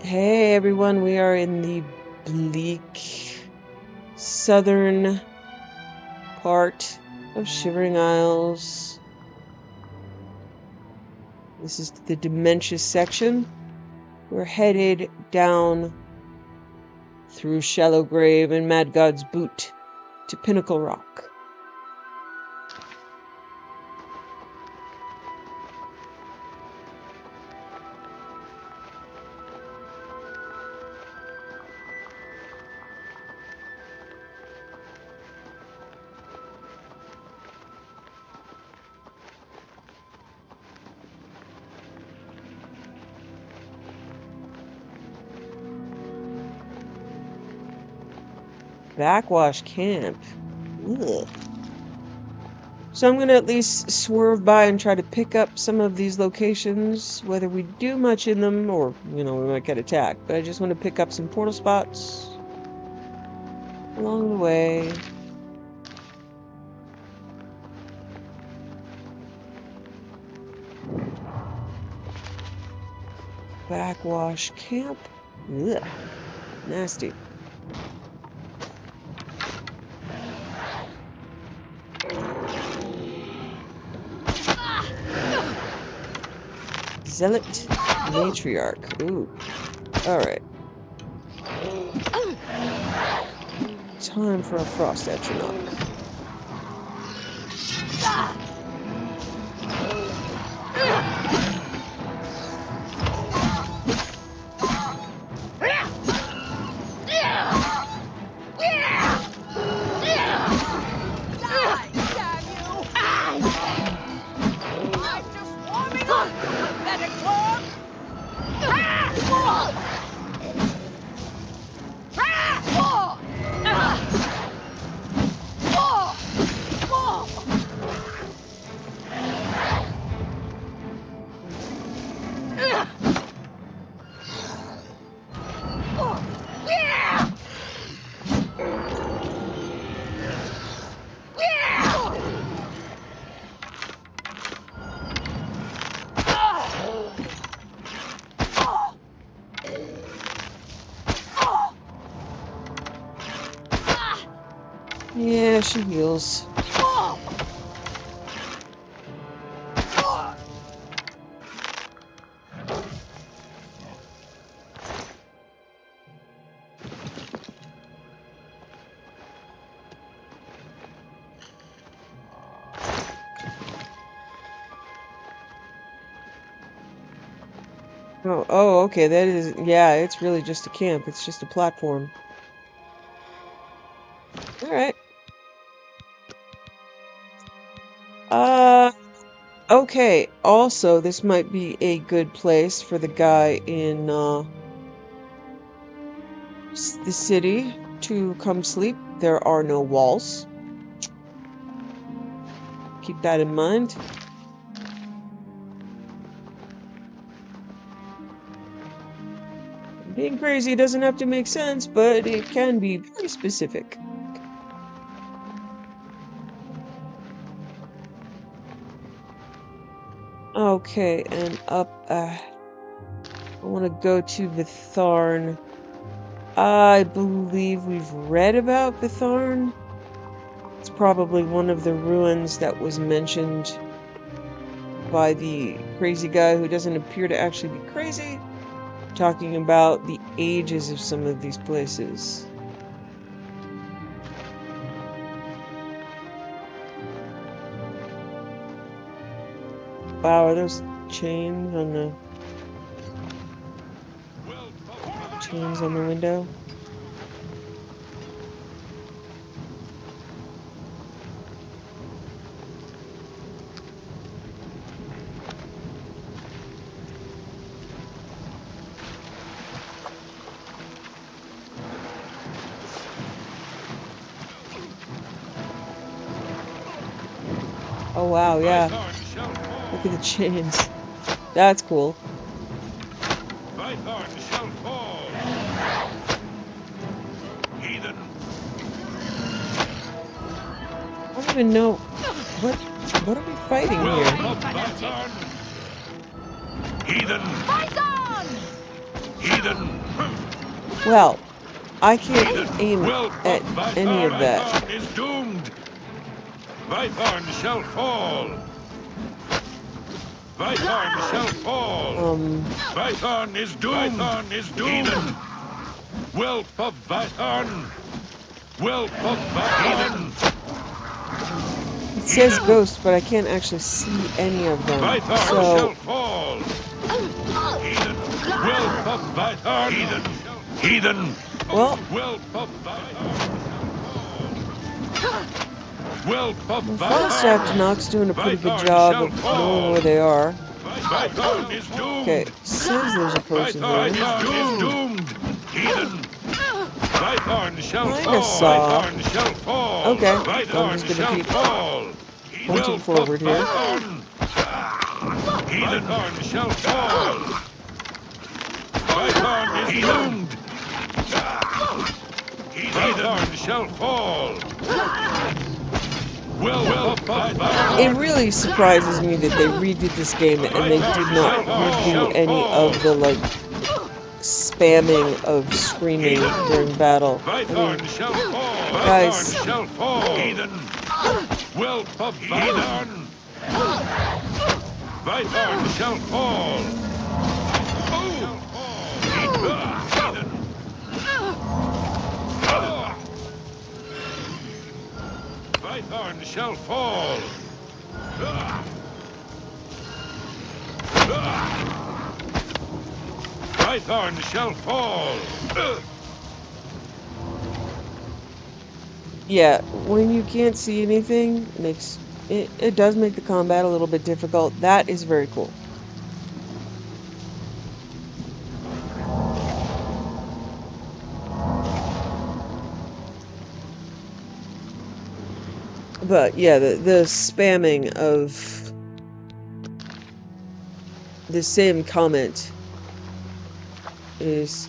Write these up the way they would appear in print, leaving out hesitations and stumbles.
Hey everyone, we are in the bleak southern part of Shivering Isles. This is the dementia section. We're headed down through Shallow Grave and Mad God's Boot to Pinnacle Rock. Backwash Camp. Ugh. So I'm going to at least swerve by and try to pick up some of these locations, whether we do much in them or, we might get attacked. But I just want to pick up some portal spots along the way. Backwash Camp. Ugh. Nasty. Zealot Matriarch. Ooh. Alright. Time for a frost atronach. Yeah, she heals. Oh, okay, that is, yeah, it's really just a camp. It's just a platform. Alright. Okay, also, this might be a good place for the guy in, the city to come sleep. There are no walls. Keep that in mind. Being crazy doesn't have to make sense, but it can be very specific. Okay, and up, I want to go to Vitharn. I believe we've read about Vitharn. It's probably one of the ruins that was mentioned by the crazy guy who doesn't appear to actually be crazy, talking about the ages of some of these places. Wow, are those chains on the window? Oh wow, yeah. Look at the chains. That's cool. My heart shall fall. Heathen. I don't even know what are we fighting here? Heathen. Heathen. Well, I can't Heathen, aim will at of any of that. Vythorn is doomed. Vythorn shall fall. Vythorn shall fall. Vythorn is doomed. Vythorn is doomed. Heathen. Whelp of Vythorn. Whelp of Vythorn. It says ghosts, but I can't actually see any of them. Vythorn So shall fall. Heathen. Whelp of Vythorn. Heathen. Heathen. well, Whelp of Vythorn. Whelp of Frost Vythorn. Afternock's doing a pretty good Vythorn job shall of knowing fall. where they are. Vythorn is doomed. Okay, says there's a person Vythorn here. is doomed. Heathen. Vythorn shall Kinda fall. saw. Vythorn shall fall. Okay, I'm Vythorn just gonna shall keep fall. punching Whelp forward of here. Vythorn. Heathen. Vythorn shall fall. Vythorn is doomed. Vythorn shall fall. It really surprises me that they redid this game and they did not redo any of the, like, spamming of screaming during battle. I mean, guys, shall fall. Heathen. Whelp of Vythorn. Vythorn shall fall. Vythorn shall fall. Vythorn shall fall. yeah, when you can't see anything, it does make the combat a little bit difficult. That is very cool. But yeah, the spamming of the same comment is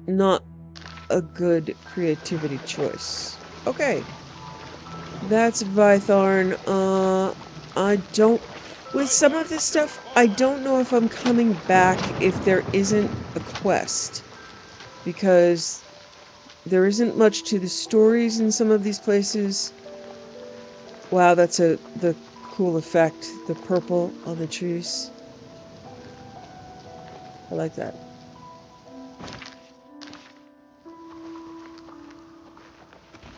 not a good creativity choice. Okay. That's Vythorn. I don't... With some of this stuff, I don't know if I'm coming back if there isn't a quest. Because there isn't much to the stories in some of these places. Wow, that's the cool effect. The purple on the trees. I like that.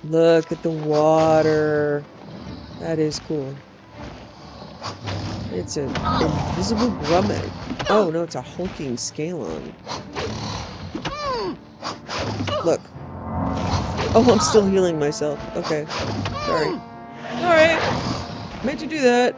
Look at the water. That is cool. It's an invisible grummet. Oh, no, it's a hulking scalon. Look. Oh, I'm still healing myself. Okay. Sorry. Alright. Meant to do that.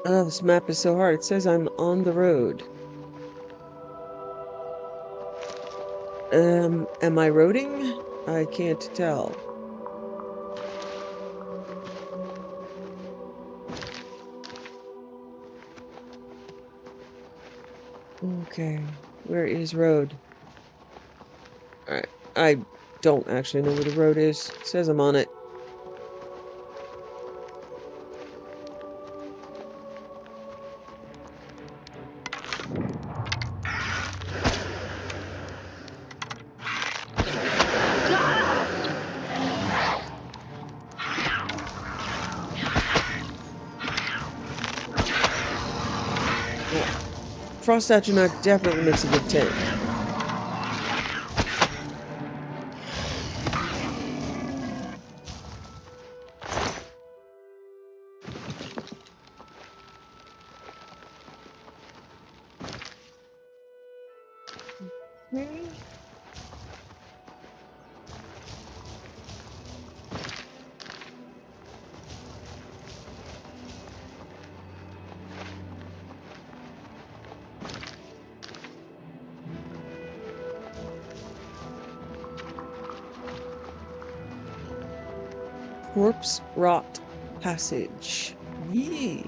Oh, this map is so hard. It says I'm on the road. Am I roading? I can't tell. Okay, where is road? Alright, I don't actually know where the road is. It says I'm on it. Frost Astronaut definitely makes a good tank. Okay. Corpse Rot Passage. Yee.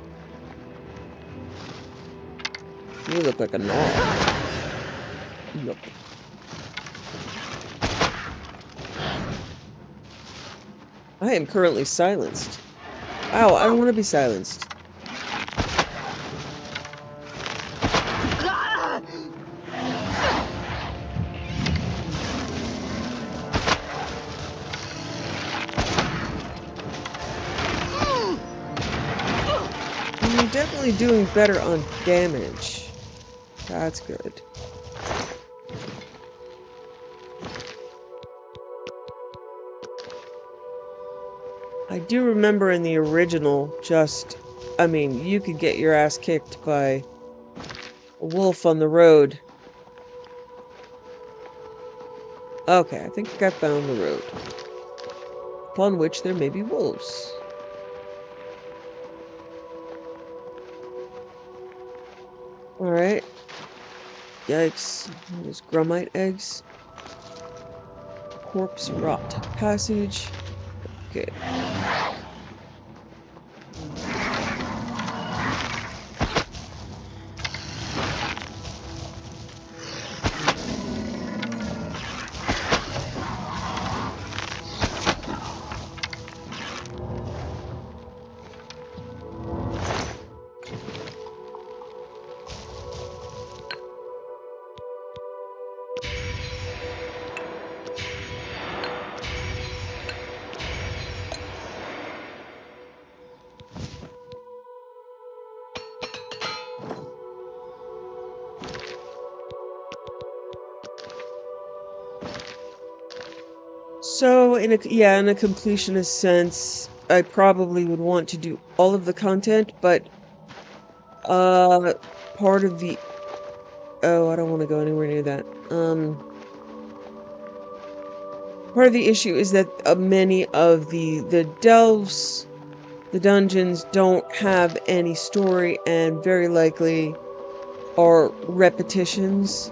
You look like a gnaw. Yup. I am currently silenced. Ow, I don't want to be silenced. You're definitely doing better on damage. That's good. I do remember in the original, I mean, you could get your ass kicked by a wolf on the road. Okay, I think I found the road, upon which there may be wolves. Alright. Yikes. There's Grumite eggs. Corpse Rot Passage. Okay. So, in a completionist sense, I probably would want to do all of the content, but, part of the... Oh, I don't want to go anywhere near that. Part of the issue is that many of the delves, the dungeons, don't have any story and very likely are repetitions.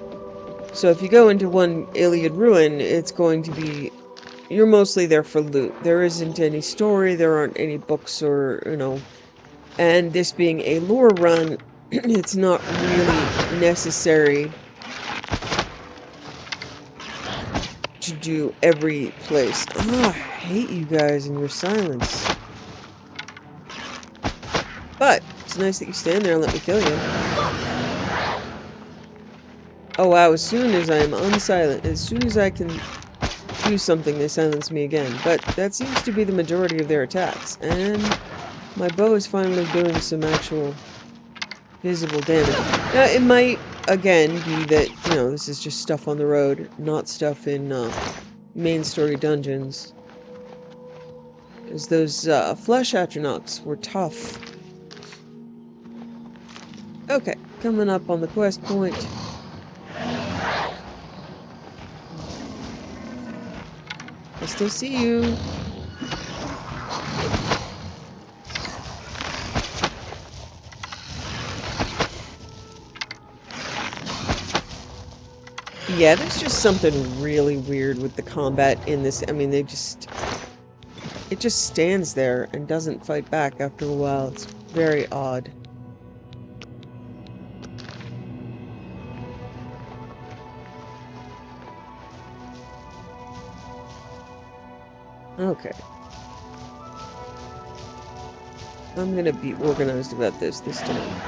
So if you go into one Iliad ruin, it's going to be... You're mostly there for loot. There isn't any story, there aren't any books or, and this being a lore run, it's not really necessary to do every place. Oh, I hate you guys and your silence. But it's nice that you stand there and let me kill you. Oh wow, as soon as I am unsilent, as soon as I can do something, they silence me again. But that seems to be the majority of their attacks. And my bow is finally doing some actual visible damage. Now, it might, again, be that, this is just stuff on the road, not stuff in main story dungeons. Because those flesh astronauts were tough. Okay, coming up on the quest point. I still see you. Yeah, there's just something really weird with the combat in this. I mean, it just stands there and doesn't fight back after a while. It's very odd. Okay. I'm gonna be organized about this time.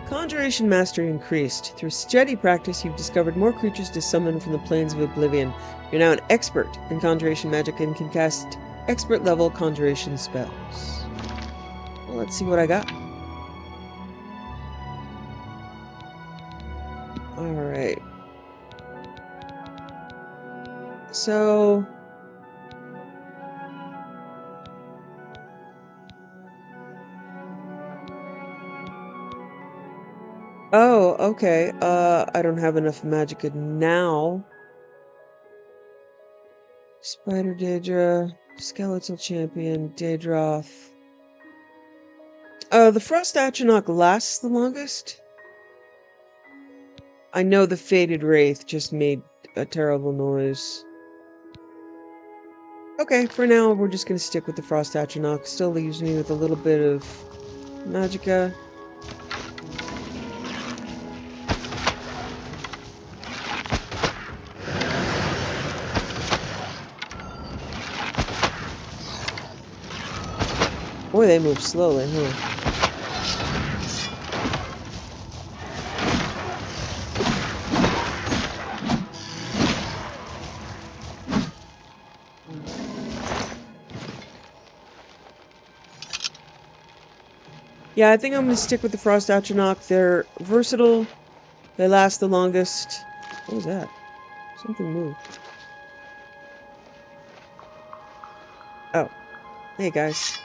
Conjuration mastery increased. Through steady practice, you've discovered more creatures to summon from the plains of Oblivion. You're now an expert in conjuration magic and can cast expert-level conjuration spells. Well, let's see what I got. Alright. So... Oh, okay. I don't have enough magicka now. Spider Daedra, Skeletal Champion, Daedroth. The Frost Atronach lasts the longest. I know the Faded Wraith just made a terrible noise. Okay, for now, we're just gonna stick with the Frost Atronach. Still leaves me with a little bit of magicka. Boy, they move slowly, huh? Yeah, I think I'm gonna stick with the Frost Atronach. They're versatile. They last the longest. What was that? Something moved. Oh. Hey, guys.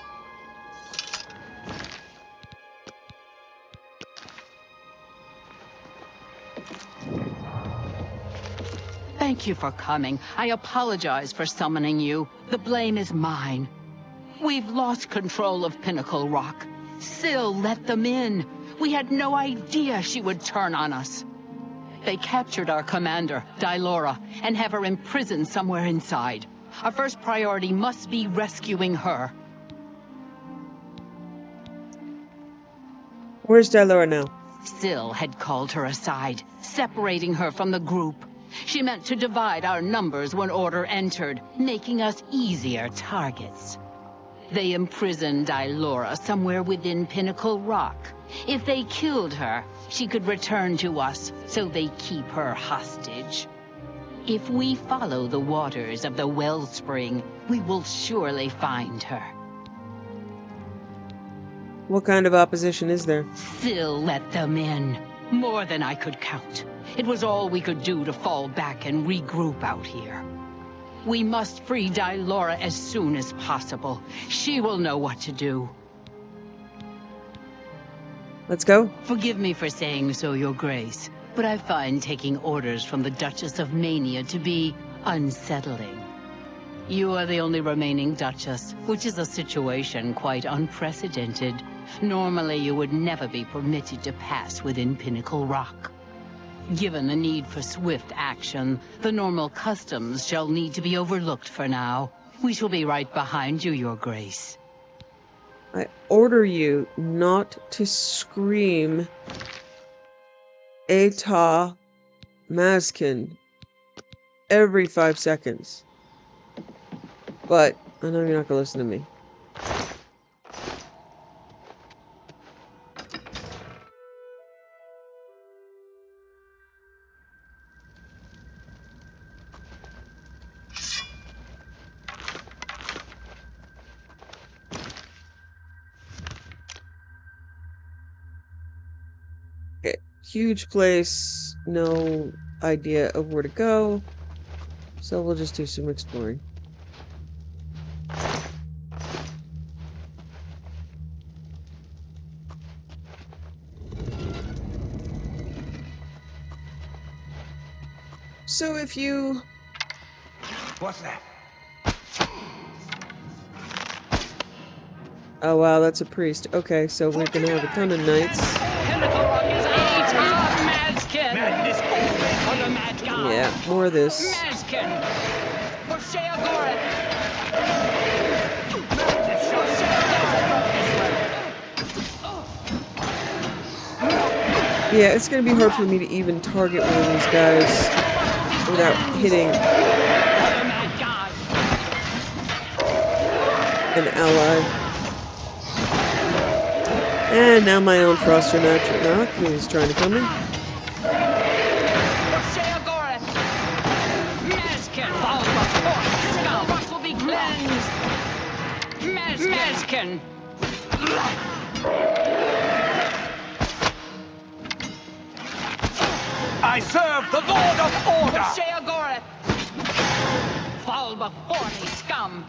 Thank you for coming. I apologize for summoning you. The blame is mine. We've lost control of Pinnacle Rock. Syl let them in. We had no idea she would turn on us. They captured our commander, Dylora, and have her imprisoned somewhere inside. Our first priority must be rescuing her. Where's Dylora now? Syl had called her aside, separating her from the group. She meant to divide our numbers when order entered, making us easier targets. They imprisoned Dylora somewhere within Pinnacle Rock. If they killed her, she could return to us, so they keep her hostage. If we follow the waters of the wellspring, we will surely find her. What kind of opposition is there? Syl let them in. More than I could count. It was all we could do to fall back and regroup out here. We must free Dylora as soon as possible. She will know what to do. Let's go. Forgive me for saying so, Your Grace, but I find taking orders from the Duchess of Mania to be unsettling. You are the only remaining Duchess, which is a situation quite unprecedented. Normally, you would never be permitted to pass within Pinnacle Rock. Given the need for swift action, the normal customs shall need to be overlooked for now. We shall be right behind you, Your Grace. I order you not to scream Eta Maskin every 5 seconds. But I know you're not gonna listen to me. Okay, huge place, no idea of where to go, so we'll just do some exploring. So if you... What's that? Oh wow, that's a priest. Okay, so we're gonna have a ton of knights. Pinnacle Rock is Mazkin! Madness always for the mad god! Yeah, more of this. Mazkin! For Sheogorath! Yeah, it's gonna be hard for me to even target one of these guys without hitting an ally. And now my own Froster Atronach is trying to kill me. Mazkin! I serve the Lord of Order! Sheogorath! Fall before me, scum!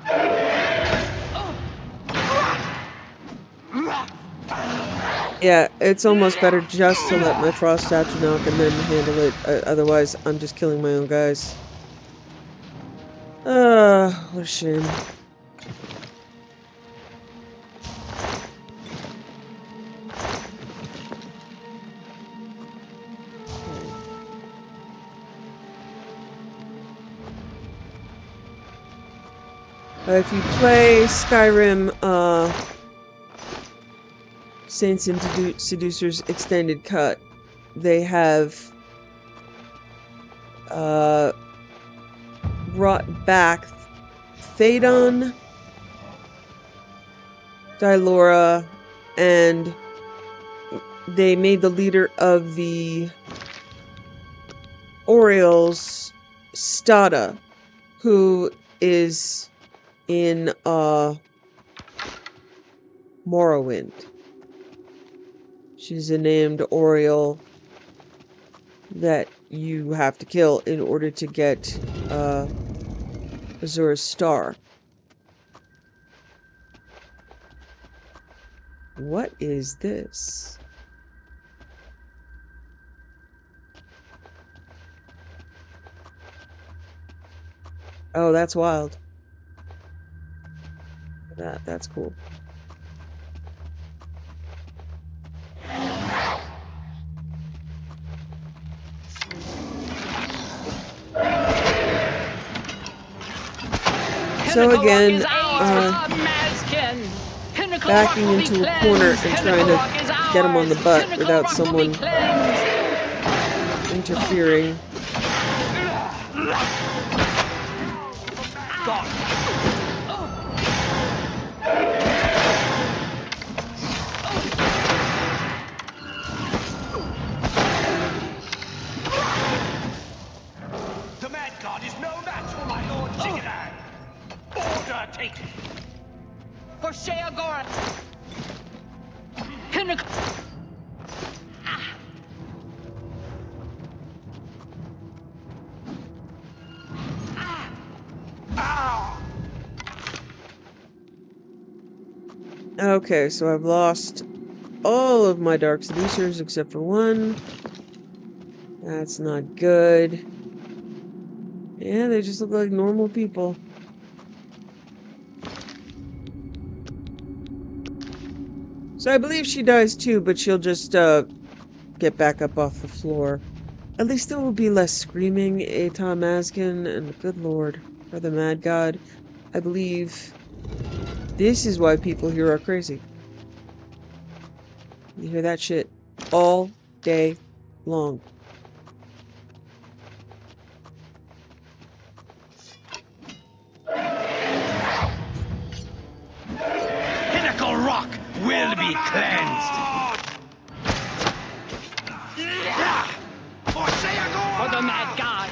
Yeah, it's almost better just to let my frost statue knock and then handle it. Otherwise, I'm just killing my own guys. What a shame. If you play Skyrim, Saints and Seducers Extended Cut, they have brought back Théoden, Dylora, and they made the leader of the Orioles Stada, who is in Morrowind. She's a named Oriole that you have to kill in order to get Azura's Star. What is this? Oh, that's wild. That's cool. So again, backing into a corner and trying to get him on the butt without someone interfering. The Mad God is no match for my Lord Sheogorath. Order taken. For Sheogorath. Pinnacle. Okay, so I've lost all of my Dark Seducers except for one. That's not good. Yeah, they just look like normal people. So I believe she dies too, but she'll just get back up off the floor. At least there will be less screaming, Aton Maskin, and good lord, for the Mad God. I believe this is why people here are crazy. You hear that shit all day long. Pinnacle Rock will be cleansed. For Sheogorath! For the Mad God.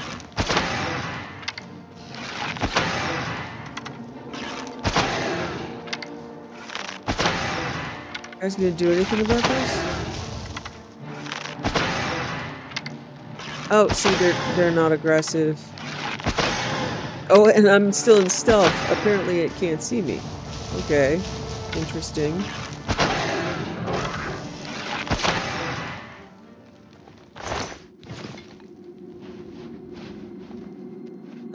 You guys gonna do anything about this? Oh, see, they're not aggressive. Oh, and I'm still in stealth. Apparently it can't see me. Okay. Interesting.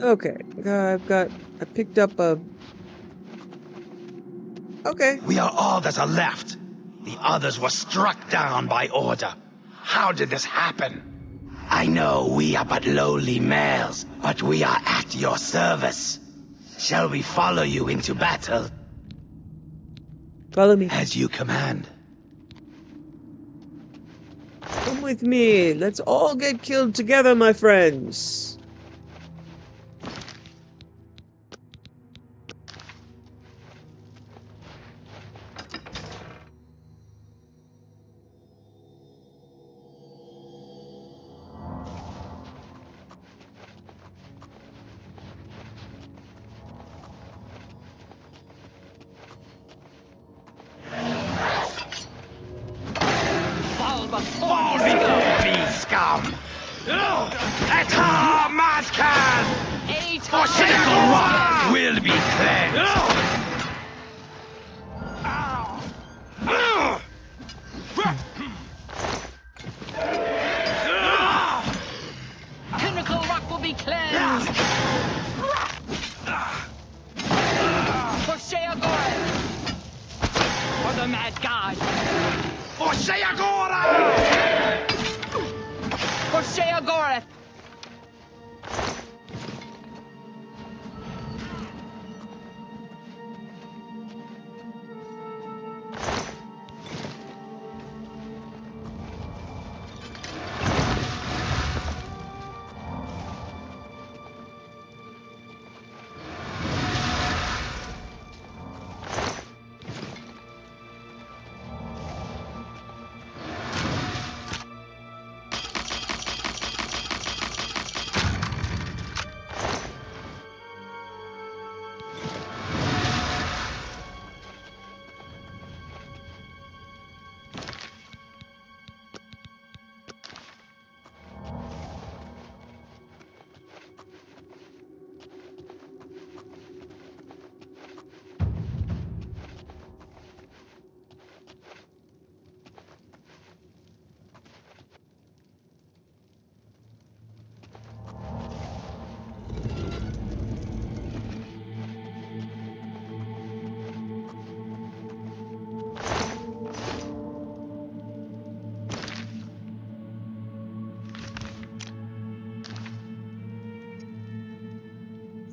Okay. I picked up a... Okay. We are all that are left. The others were struck down by order. How did this happen? I know we are but lowly males, but we are at your service. Shall we follow you into battle? Follow me. As you command. Come with me. Let's all get killed together, my friends. Fall before me, scum! Ata Maskan! For Pinnacle Rock will be cleansed! For Sheogorath! For the mad god! For Sheogorath! For Sheogorath!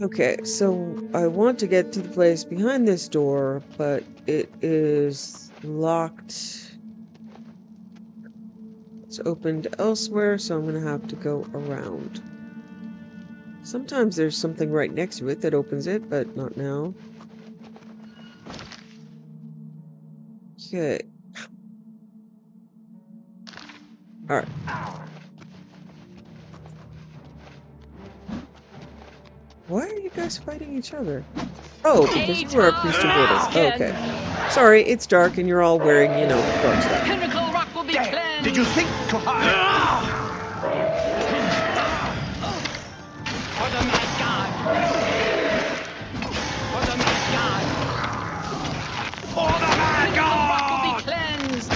Okay, so I want to get to the place behind this door, but it is locked. It's opened elsewhere, so I'm gonna have to go around. Sometimes there's something right next to it that opens it, but not now. Okay. Alright. Why are you guys fighting each other? Oh, because you are a priest of Ordos. Oh, okay. Sorry, it's dark and you're all wearing, you know, dark stuff. Pinnacle Rock will be cleansed! Did you think to hide? For the mad god! For the mad god! For the mad Pinnacle Rock will be god! cleansed!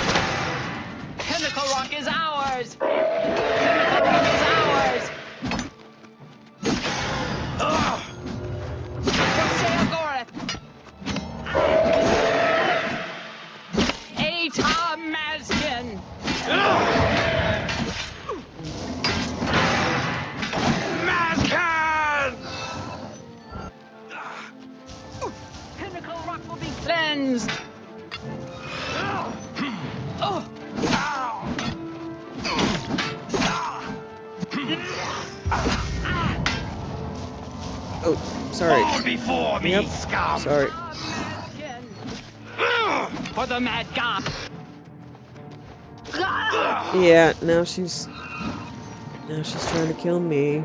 Pinnacle Rock is ours! Pinnacle Rock is ours! For Sheogorath! Atar Mazkin! Mazcan! Pinnacle Rock will be cleansed! Oh! Oh, sorry. Fall before me, Yep. scum! Sorry. Mazkin! For the mad god! Yeah, now she's trying to kill me.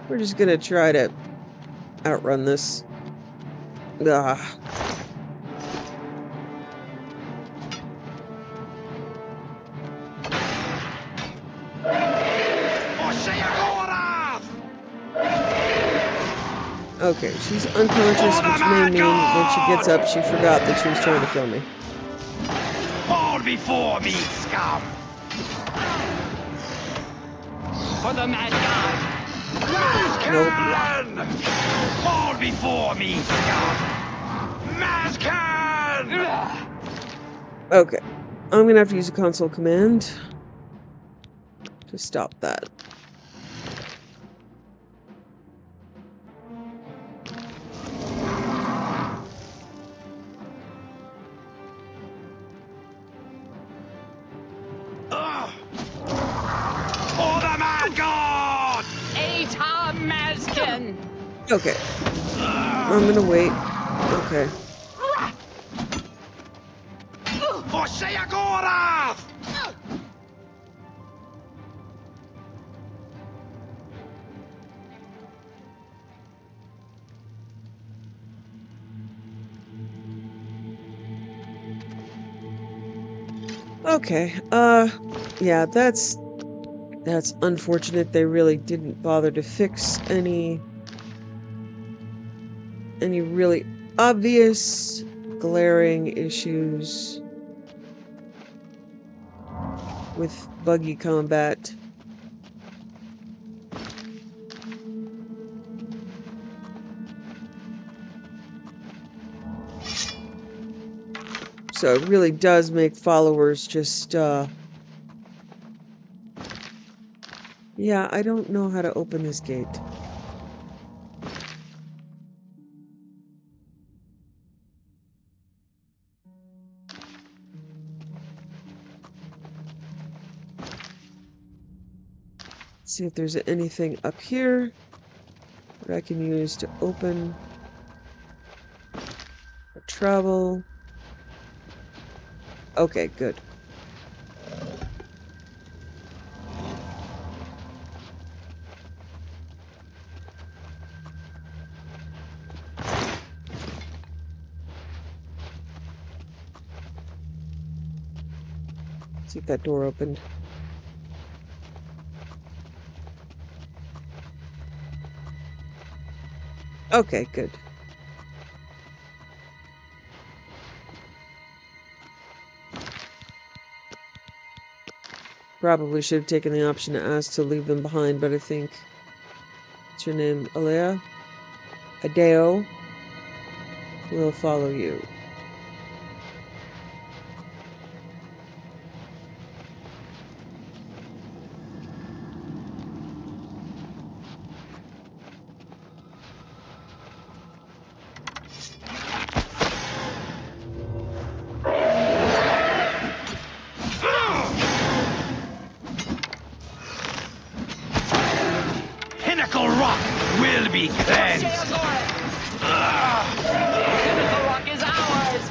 We're just gonna try to outrun this. Ah. For Sheogorath! Okay, she's unconscious, which may mean when she gets up, she forgot that she was trying to kill me. Fall before me, scum! For the mad god! Mazcan! Fall before me, scum! Mazcan! Okay, I'm gonna have to use a console command to stop that. For the mad god! Atar Mazkin! Okay, I'm gonna wait. Okay. For Sheogorath! Okay, yeah, that's unfortunate. They really didn't bother to fix any really obvious glaring issues. with buggy combat. So it really does make followers just, yeah, I don't know how to open this gate. See if there's anything up here that I can use to open or travel. Okay, good. See if that door opened. Okay, good. Probably should have taken the option to ask to leave them behind, but I think... What's your name? Alea? Adeo? We'll follow you. Pinnacle Rock will be cleansed. Sheogorath! Pinnacle Rock is ours!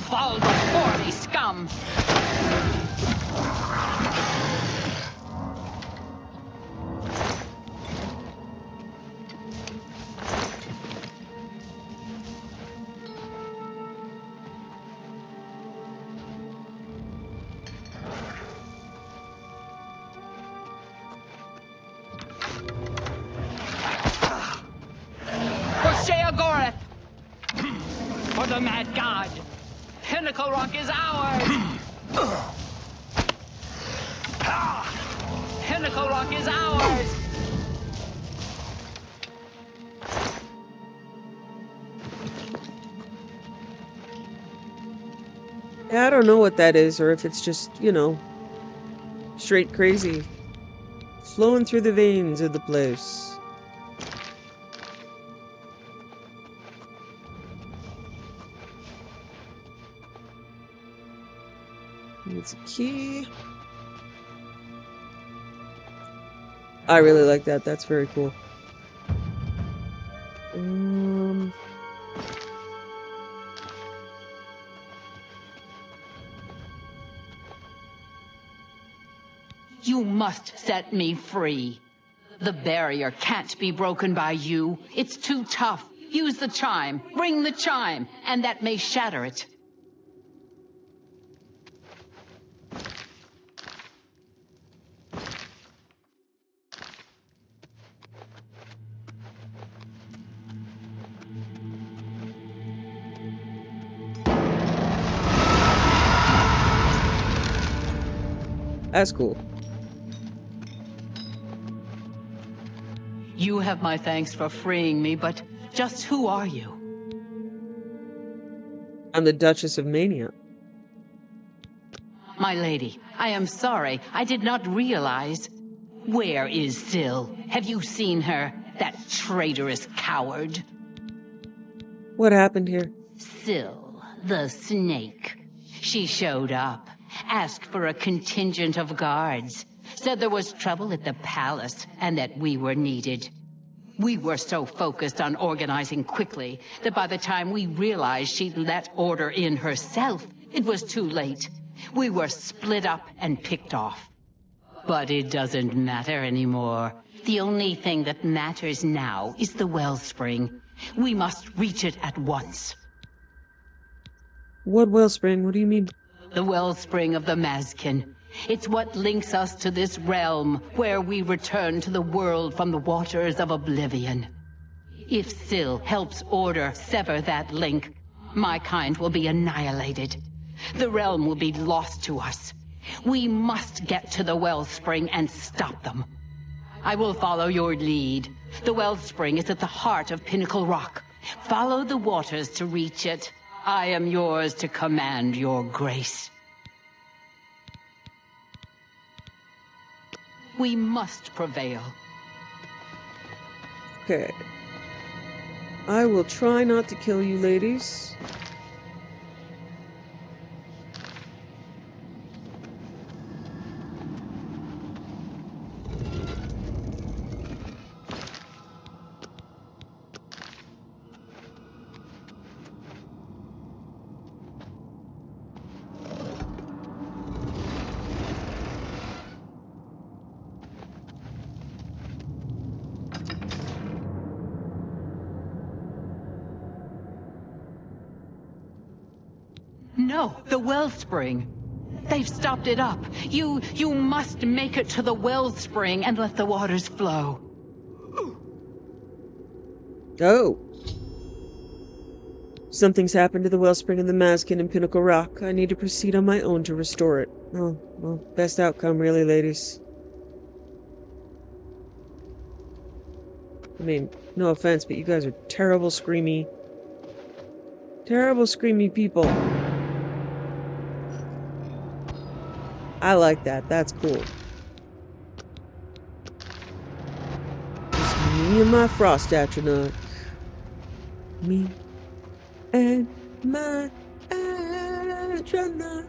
Fall before me, scum! For Sheogorath! For the Mad God! Pinnacle Rock is ours! Pinnacle Rock is ours! Yeah, I don't know what that is, or if it's just, you know, straight crazy. Flowing through the veins of the place. It's a key. I really like that. That's very cool. You must set me free. The barrier can't be broken by you. It's too tough. Use the chime. Ring the chime, and that may shatter it. That's cool. You have my thanks for freeing me, but just who are you? I'm the Duchess of Mania. My lady, I am sorry. I did not realize. Where is Syl? Have you seen her? That traitorous coward. What happened here? Syl, the snake. She showed up, asked for a contingent of guards, said there was trouble at the palace and that we were needed. We were so focused on organizing quickly that by the time we realized she'd let order in herself, it was too late. We were split up and picked off. But it doesn't matter anymore. The only thing that matters now is the wellspring. We must reach it at once. What wellspring? What do you mean? The wellspring of the Mazkin. It's what links us to this realm, where we return to the world from the waters of Oblivion. If Syl helps Order sever that link, My kind will be annihilated. The realm will be lost to us. We must get to the wellspring and stop them. I will follow your lead. The wellspring is at the heart of Pinnacle Rock. Follow the waters to reach it. I am yours to command, your grace. We must prevail. Okay. I will try not to kill you, ladies. No, the wellspring. They've stopped it up. You must make it to the wellspring and let the waters flow. Oh. Something's happened to the wellspring in the Maskin and Pinnacle Rock. I need to proceed on my own to restore it. Oh, well, best outcome, really, ladies. I mean, no offense, but you guys are terrible, screamy people. I like that. That's cool. Just me and my frost astronaut. Me and my astronaut.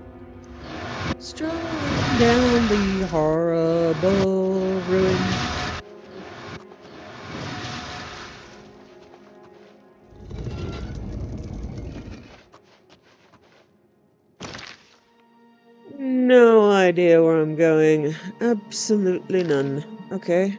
Strolling down the horrible ruin. No idea where I'm going. Absolutely none. Okay.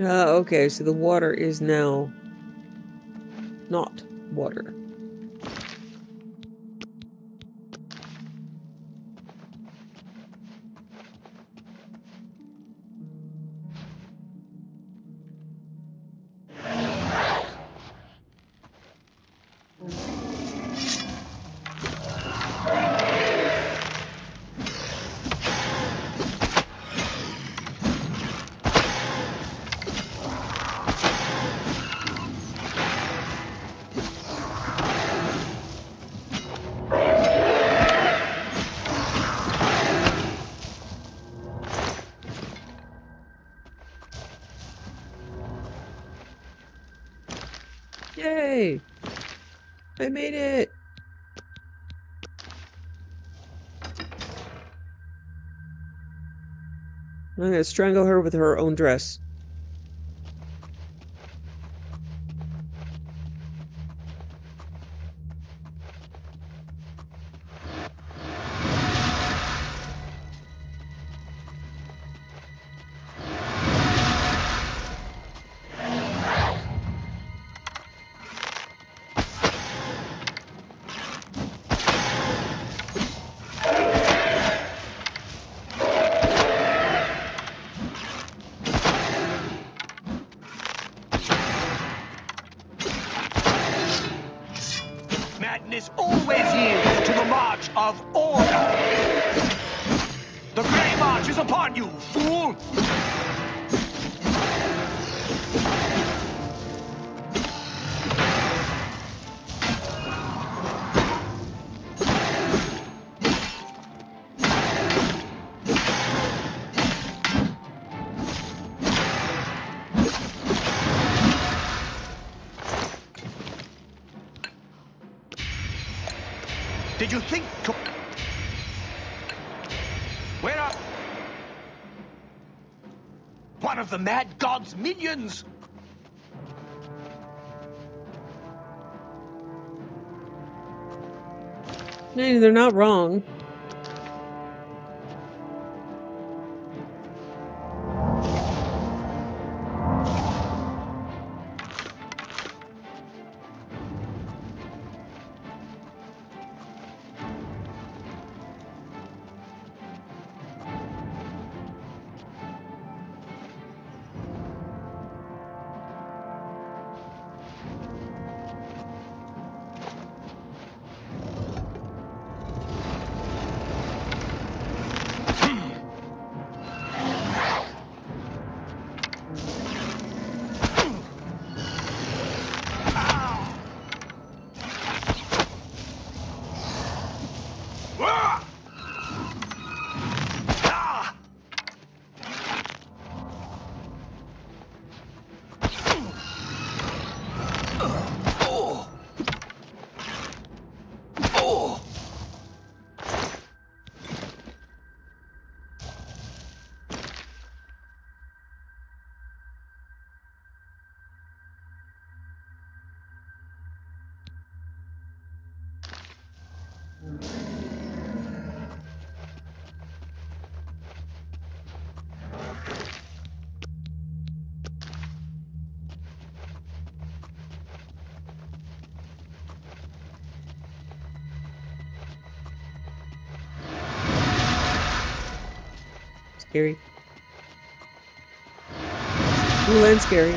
Okay, so the water is now not water. Yay! I made it! I'm gonna strangle her with her own dress. Madness always yields to the march of order. The Grey March is upon you, fool! Did you think to... Where are... One of the Mad God's minions! Hey, they're not wrong. Scary. Cool and scary.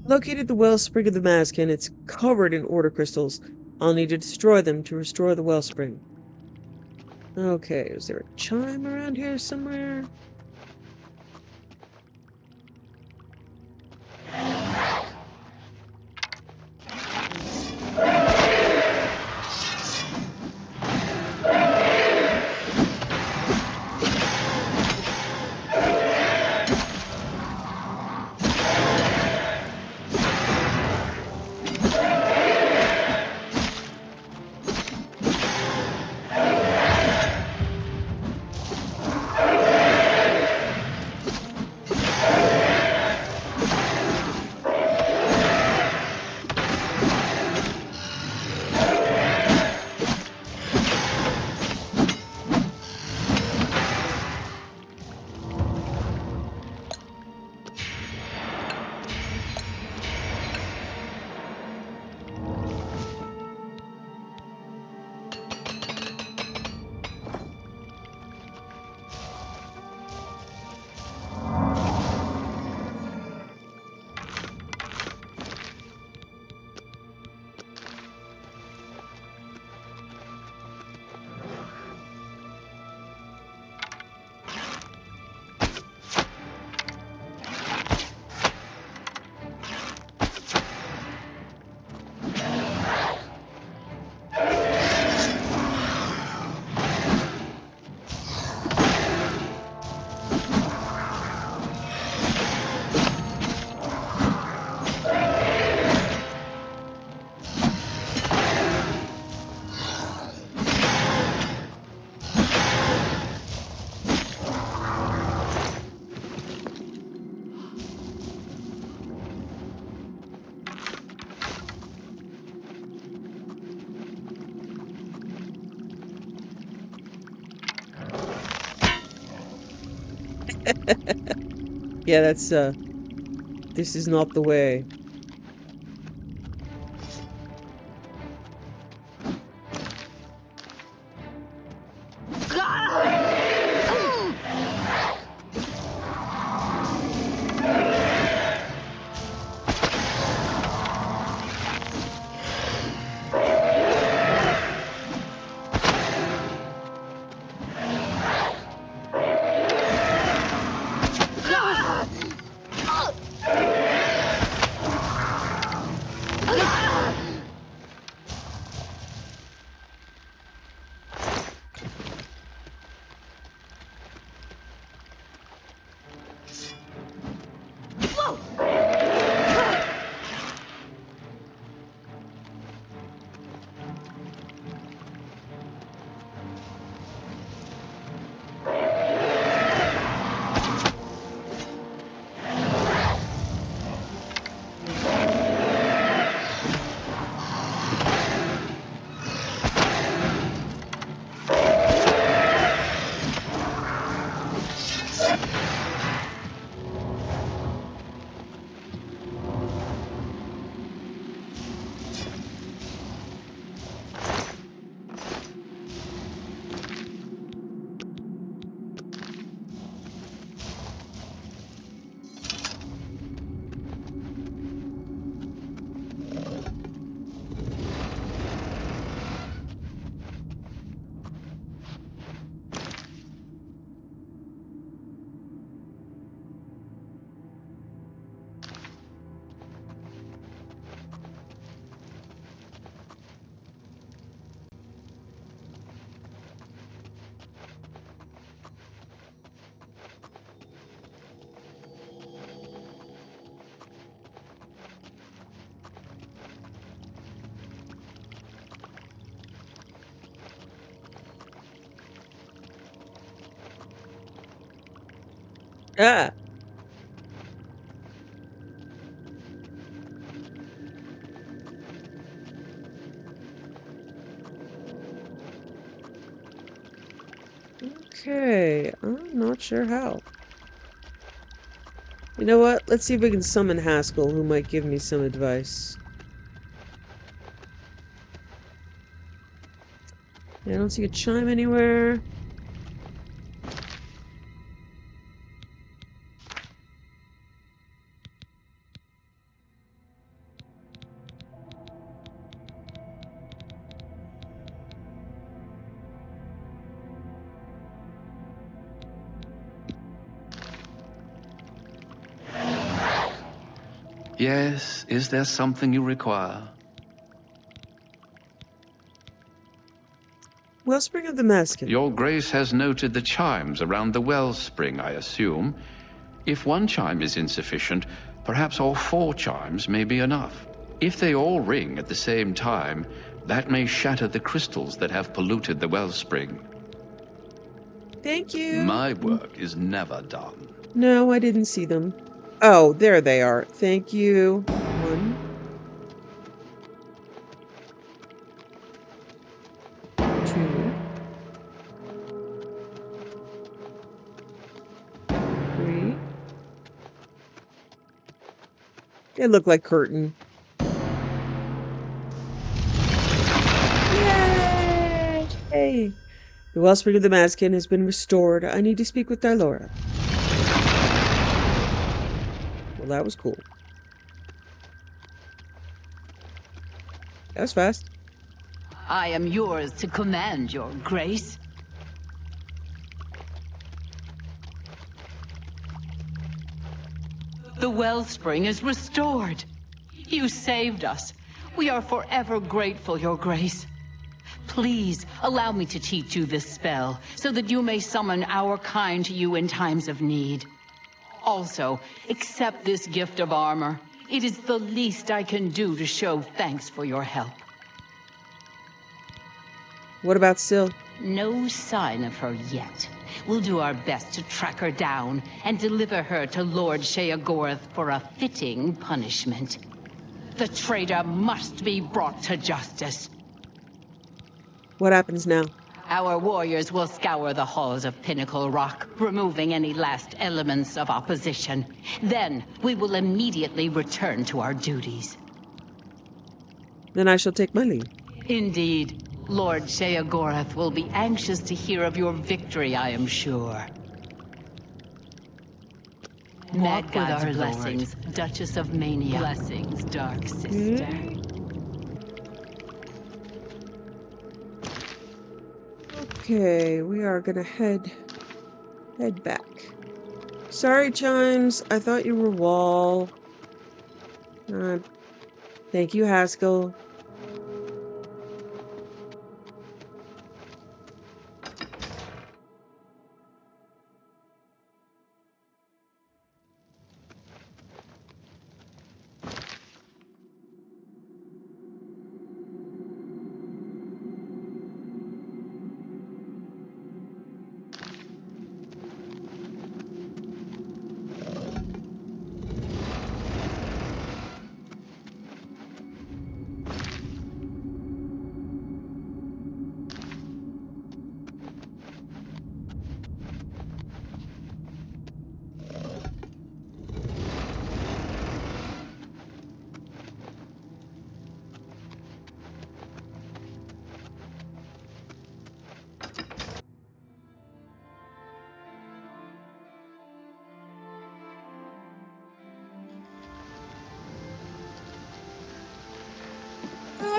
Located the wellspring of the mask, and it's covered in order crystals. I'll need to destroy them to restore the wellspring. Okay, is there a chime around here somewhere? Yeah, that's, this is not the way. Ah! Okay, I'm not sure how. You know what? Let's see if we can summon Haskill, who might give me some advice. Yeah, I don't see a chime anywhere. Yes, is there something you require? Wellspring of the Maskin. Your Grace has noted the chimes around the wellspring, I assume. If one chime is insufficient, perhaps all 4 chimes may be enough. If they all ring at the same time, that may shatter the crystals that have polluted the wellspring. Thank you. My work is never done. No, I didn't see them. Oh, there they are. Thank you. 1, 2, 3. They look like curtain. Yay! The Wellspring of the Maskin has been restored. I need to speak with Dylora. Well, that was cool. That was fast. I am yours to command, Your Grace. The wellspring is restored. You saved us. We are forever grateful, Your Grace. Please, allow me to teach you this spell, so that you may summon our kind to you in times of need. Also, accept this gift of armor. It is the least I can do to show thanks for your help. What about Syl? No sign of her yet. We'll do our best to track her down and deliver her to Lord Sheogorath for a fitting punishment. The traitor must be brought to justice. What happens now? Our warriors will scour the halls of Pinnacle Rock, removing any last elements of opposition. Then, we will immediately return to our duties. Then I shall take my leave. Indeed. Lord Sheogorath will be anxious to hear of your victory, I am sure. Mad God's blessings, Duchess of Mania. Blessings, Dark Sister. Okay, we are gonna head back. Sorry, Chimes. I thought you were Wall. Thank you, Haskill.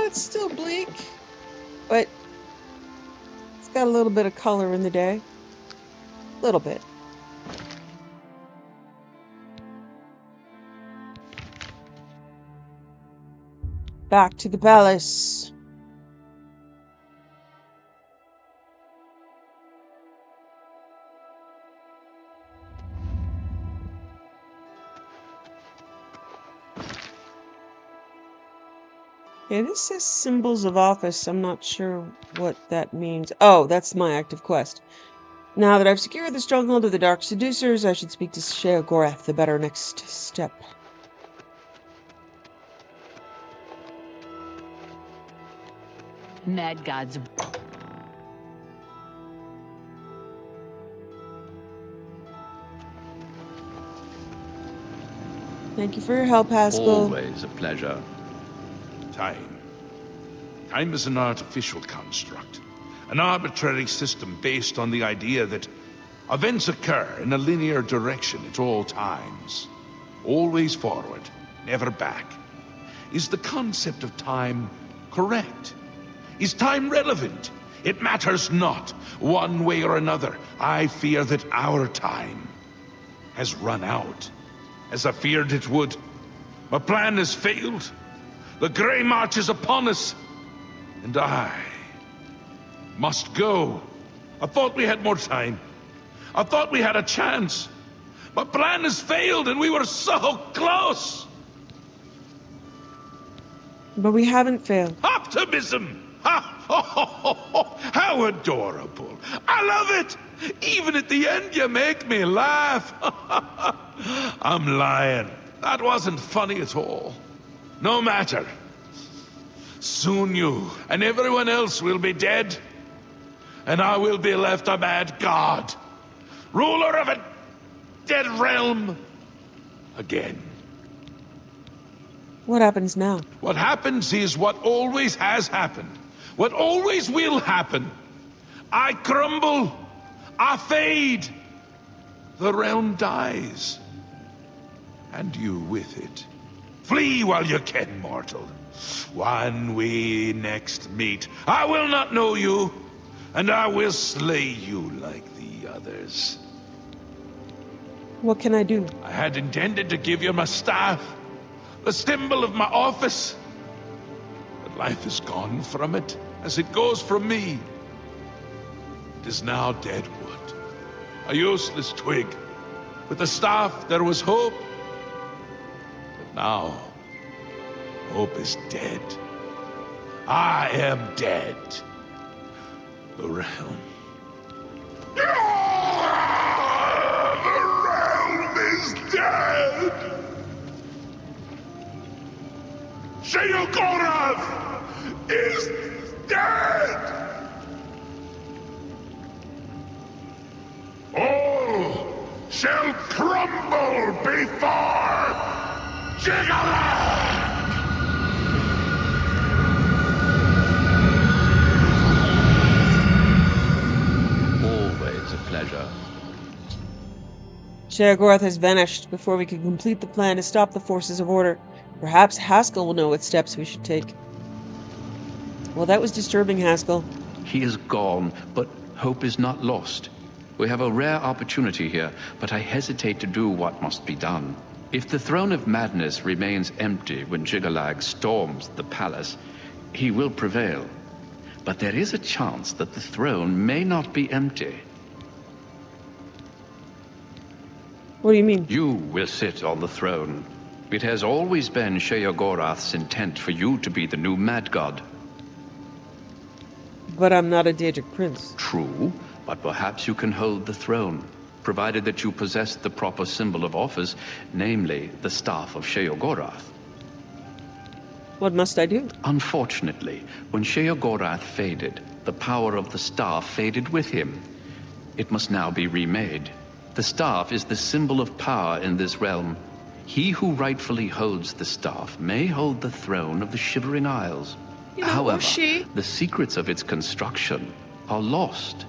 It's still bleak, but it's got a little bit of color in the day. A little bit. Back to the palace. Yeah, this says symbols of office. I'm not sure what that means. Oh, that's my active quest. Now that I've secured the stronghold of the Dark Seducers, I should speak to Sheogorath, the better next step. Mad God's... Thank you for your help, Haskill. Always a pleasure. Time. Time is an artificial construct. An arbitrary system based on the idea that events occur in a linear direction at all times. Always forward, never back. Is the concept of time correct? Is time relevant? It matters not, one way or another. I fear that our time has run out, as I feared it would. My plan has failed. The Grey March is upon us, and I must go. I thought we had more time. I thought we had a chance. My plan has failed, and we were so close. But we haven't failed. Optimism! How adorable. I love it. Even at the end, you make me laugh. I'm lying. That wasn't funny at all. No matter. Soon you and everyone else will be dead, and I will be left a mad god, ruler of a dead realm again. What happens now? What happens is what always has happened, what always will happen. I crumble, I fade, the realm dies, and you with it. Flee while you can, mortal. When we next meet, I will not know you, and I will slay you like the others. What can I do? I had intended to give you my staff, the symbol of my office. But life is gone from it, as it goes from me. It is now dead wood, a useless twig. With the staff, there was hope. But now, hope is dead. I am dead. The realm. The realm is dead! Sheogorath is dead! shall crumble before Sheogorath! Always a pleasure. Sheogorath has vanished before we can complete the plan to stop the forces of order. Perhaps Haskill will know what steps we should take. Well, that was disturbing, Haskill. He is gone, but hope is not lost. We have a rare opportunity here, but I hesitate to do what must be done. If the Throne of Madness remains empty when Jigalag storms the palace, he will prevail. But there is a chance that the throne may not be empty. What do you mean? You will sit on the throne. It has always been Sheogorath's intent for you to be the new Mad God. But I'm not a Daedric prince. True, but perhaps you can hold the throne, provided that you possess the proper symbol of office, namely the Staff of Sheogorath. What must I do? Unfortunately, when Sheogorath faded, the power of the staff faded with him. It must now be remade. The staff is the symbol of power in this realm. He who rightfully holds the staff may hold the throne of the Shivering Isles. You know, However, she? the secrets of its construction are lost.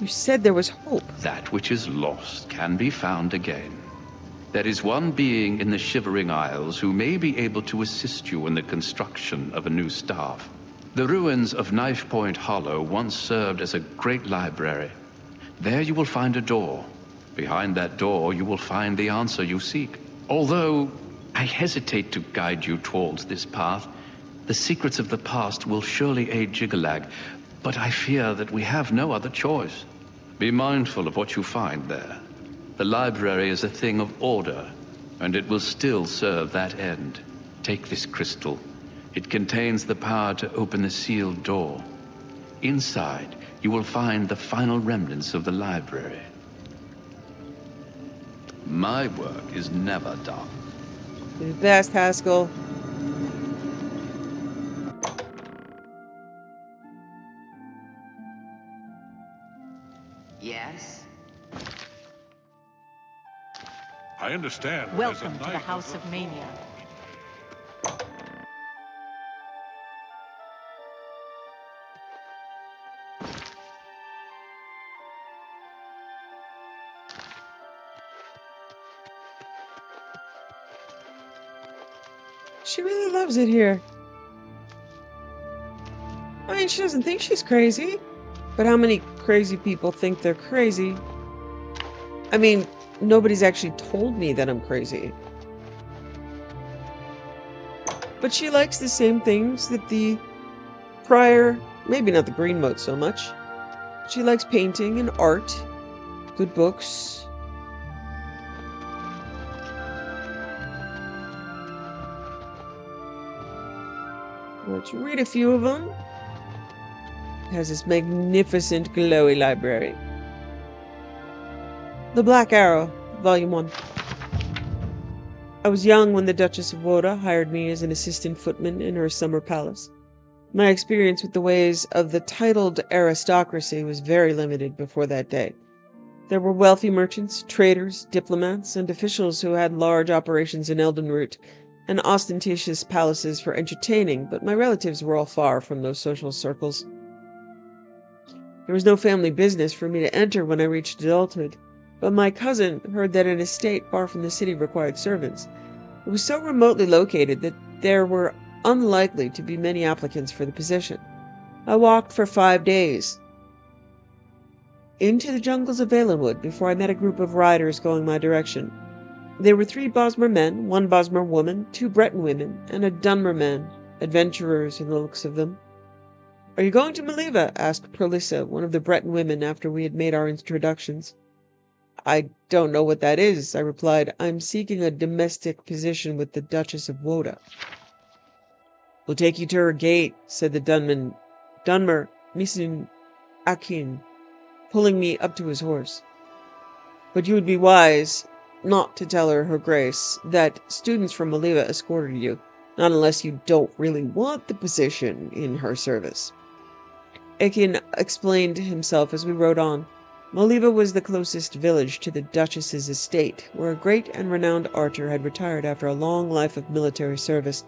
You said there was hope. That which is lost can be found again. There is one being in the Shivering Isles who may be able to assist you in the construction of a new staff. The ruins of Knife Point Hollow once served as a great library. There you will find a door. Behind that door you will find the answer you seek. Although I hesitate to guide you towards this path, the secrets of the past will surely aid Jigalag, but I fear that we have no other choice. Be mindful of what you find there. The library is a thing of order, and it will still serve that end. Take this crystal. It contains the power to open the sealed door. Inside, you will find the final remnants of the library. My work is never done. Do your best, Haskill. Yes? I understand. Welcome to the House of Mania. She really loves it here. I mean, she doesn't think she's crazy. But how many crazy people think they're crazy? I mean, nobody's actually told me that I'm crazy. But she likes the same things that the prior, maybe not the green moat so much. She likes painting and art, good books. Let's read a few of them. It has this magnificent glowy library. The Black Arrow, Volume 1. I was young when the Duchess of Woda hired me as an assistant footman in her summer palace. My experience with the ways of the titled aristocracy was very limited before that day. There were wealthy merchants, traders, diplomats, and officials who had large operations in Eldenroot and ostentatious palaces for entertaining, but my relatives were all far from those social circles. There was no family business for me to enter when I reached adulthood, but my cousin heard that an estate far from the city required servants. It was so remotely located that there were unlikely to be many applicants for the position. I walked for 5 days into the jungles of Valenwood before I met a group of riders going my direction. There were 3 Bosmer men, 1 Bosmer woman, 2 Breton women, and a Dunmer man, adventurers in the looks of them. "Are you going to Maliva?" asked Perlissa, one of the Breton women, after we had made our introductions. "I don't know what that is," I replied. "I'm seeking a domestic position with the Duchess of Woda." "We'll take you to her gate," said the Dunmer, Misin Akin, pulling me up to his horse. "But you would be wise not to tell her Grace, that students from Maliva escorted you, not unless you don't really want the position in her service." Akin explained himself as we rode on. Maliva was the closest village to the Duchess's estate, where a great and renowned archer had retired after a long life of military service.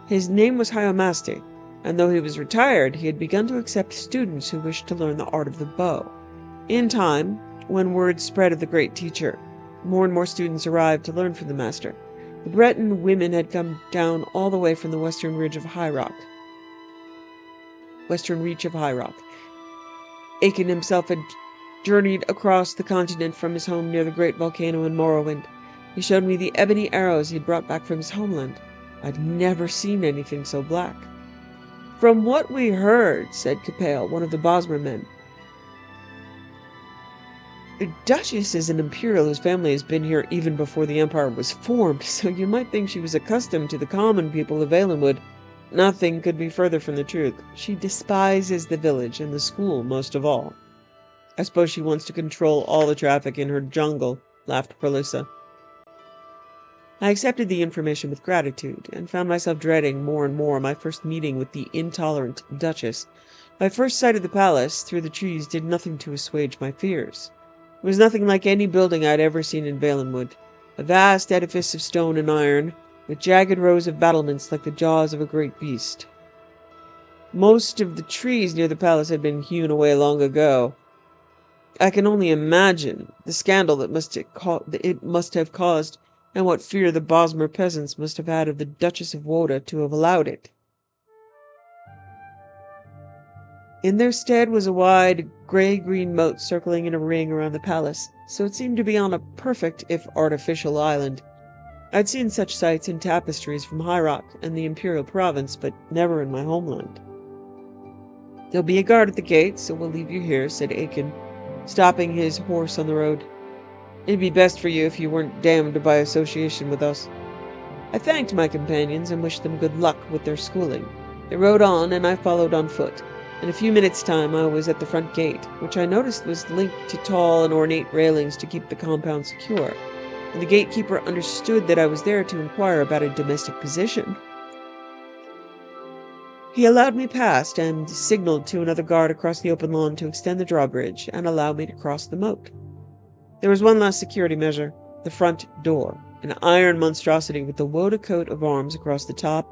His name was Hyomaste, and though he was retired, he had begun to accept students who wished to learn the art of the bow. In time, when word spread of the great teacher, more and more students arrived to learn from the master. The Breton women had come down all the way from the western reach of High Rock. Aiken himself had journeyed across the continent from his home near the great volcano in Morrowind. He showed me the ebony arrows he had brought back from his homeland. I'd never seen anything so black. From what we heard, said Capel, one of the Bosmer men, the Duchess is an imperial whose family has been here even before the Empire was formed, so you might think she was accustomed to the common people of Valenwood. Nothing could be further from the truth. She despises the village and the school most of all. I suppose she wants to control all the traffic in her jungle, laughed Perlissa. I accepted the information with gratitude, and found myself dreading more and more my first meeting with the intolerant Duchess. My first sight of the palace through the trees did nothing to assuage my fears. It was nothing like any building I had ever seen in Valenwood. A vast edifice of stone and iron, with jagged rows of battlements like the jaws of a great beast. Most of the trees near the palace had been hewn away long ago. I can only imagine the scandal that it must have caused, and what fear the Bosmer peasants must have had of the Duchess of Woda to have allowed it. In their stead was a wide, grey-green moat circling in a ring around the palace, so it seemed to be on a perfect, if artificial, island. I'd seen such sights in tapestries from High Rock and the Imperial Province, but never in my homeland. There'll be a guard at the gate, so we'll leave you here, said Aiken, stopping his horse on the road. It'd be best for you if you weren't damned by association with us. I thanked my companions and wished them good luck with their schooling. They rode on, and I followed on foot. In a few minutes' time I was at the front gate, which I noticed was linked to tall and ornate railings to keep the compound secure, and the gatekeeper understood that I was there to inquire about a domestic position. He allowed me past and signaled to another guard across the open lawn to extend the drawbridge and allow me to cross the moat. There was one last security measure, the front door, an iron monstrosity with the Woda coat of arms across the top,